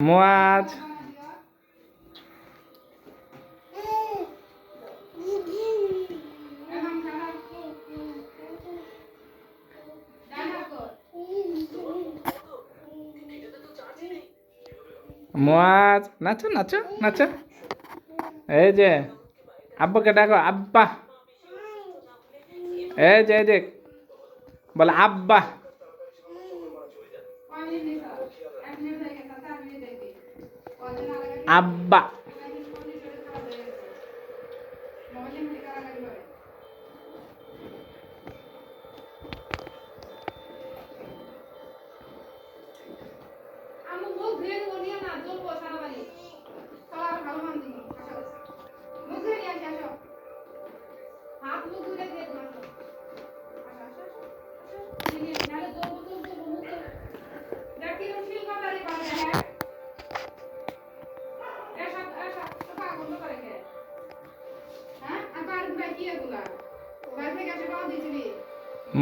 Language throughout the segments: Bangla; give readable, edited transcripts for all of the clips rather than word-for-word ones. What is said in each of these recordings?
মুয়াজ মুয়াজ নাচো নাচো নাচো। এই যে আব্বাকে ডাকো আব্বা। এই যে দেখ বলে আব্বা। আব্বা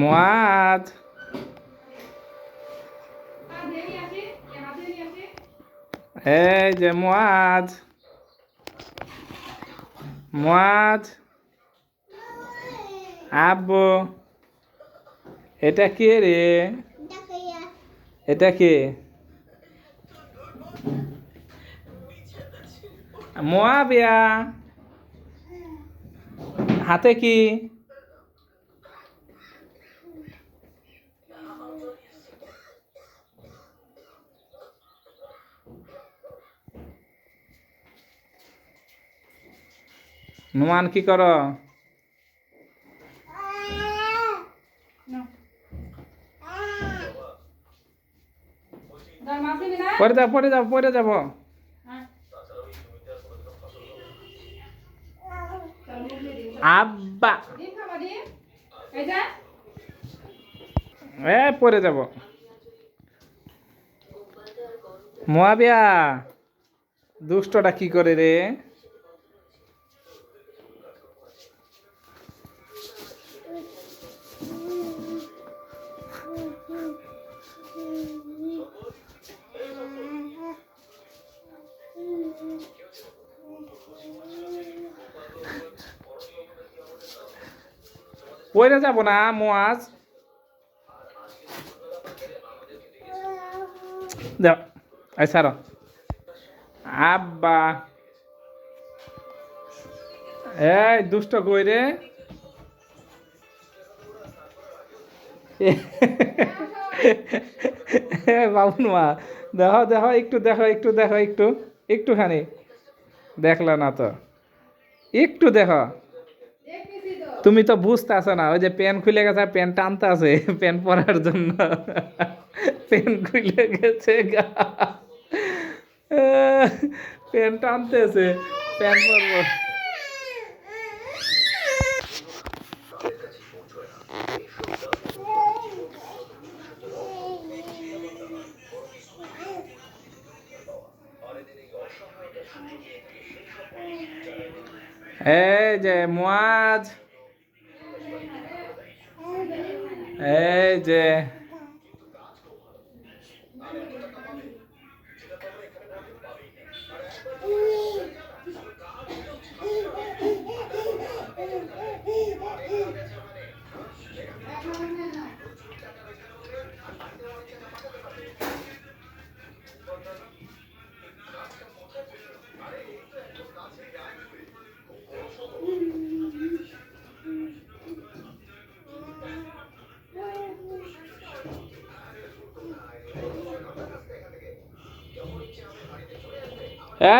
মুয়াজ এই যে মুয়াজ মুয়াজ আব্বু এটা কে রে? এটা কে? মুয়াবিয়া হাতে কি? নুমান কি করো? পরে যাও পরে যাও পরে যাব। আব্বা পরে যাব। মুয়াবিয়া দুষ্টটা কি করে রে? পরে যাব না মুয়াজ। যাও এই সারো। আব্বা এই দুষ্ট কই রে? বাবু মা দেখো দেখো একটু দেখো একটু দেখো একটু একটুখানি দেখলা না তো একটু দেখো। তুমি তো বুঝতে আসো না, ওই যে প্যান্ট খুলে গেছে প্যান্ট টানতে আছে প্যান্ট পরার জন্য প্যান্ট খুলে গেছে গা প্যান্ট টানতেছে প্যান্ট পরবো। এই যে মুয়াজ এই যে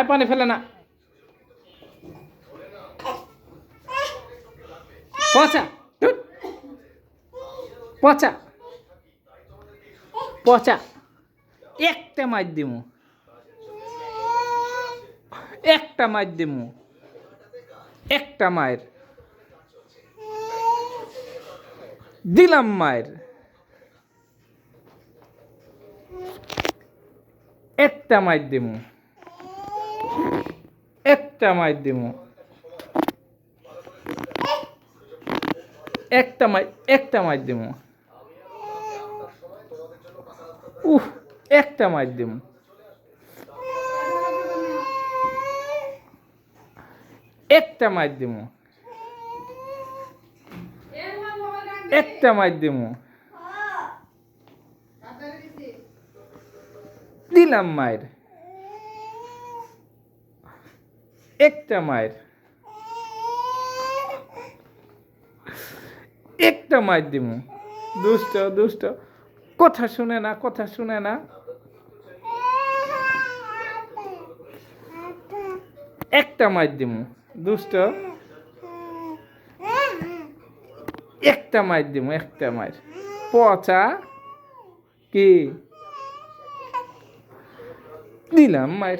পানি ফেলে না পচা পচা পচা একটা মাছ দিমু একটা মাছ দিমু একটা মায়ের দিলাম মায়ের একটা মাছ দিমু একটা মাছ দিমু একটা মাছ দিমু একটা মাছ দিমু একটা মাইর দিমু, একটা মাইর দিমু, দিলাম মায়ের, একটা মায়ের, একটা মাইর দিমু। দুষ্ট দুষ্ট, কথা শুনে না, কথা শুনে না। একটা মাইর দিমু, দুষ্ট, একটা মাইর দিমু, একটা মাইর। পচা কি দিলাম মাইর।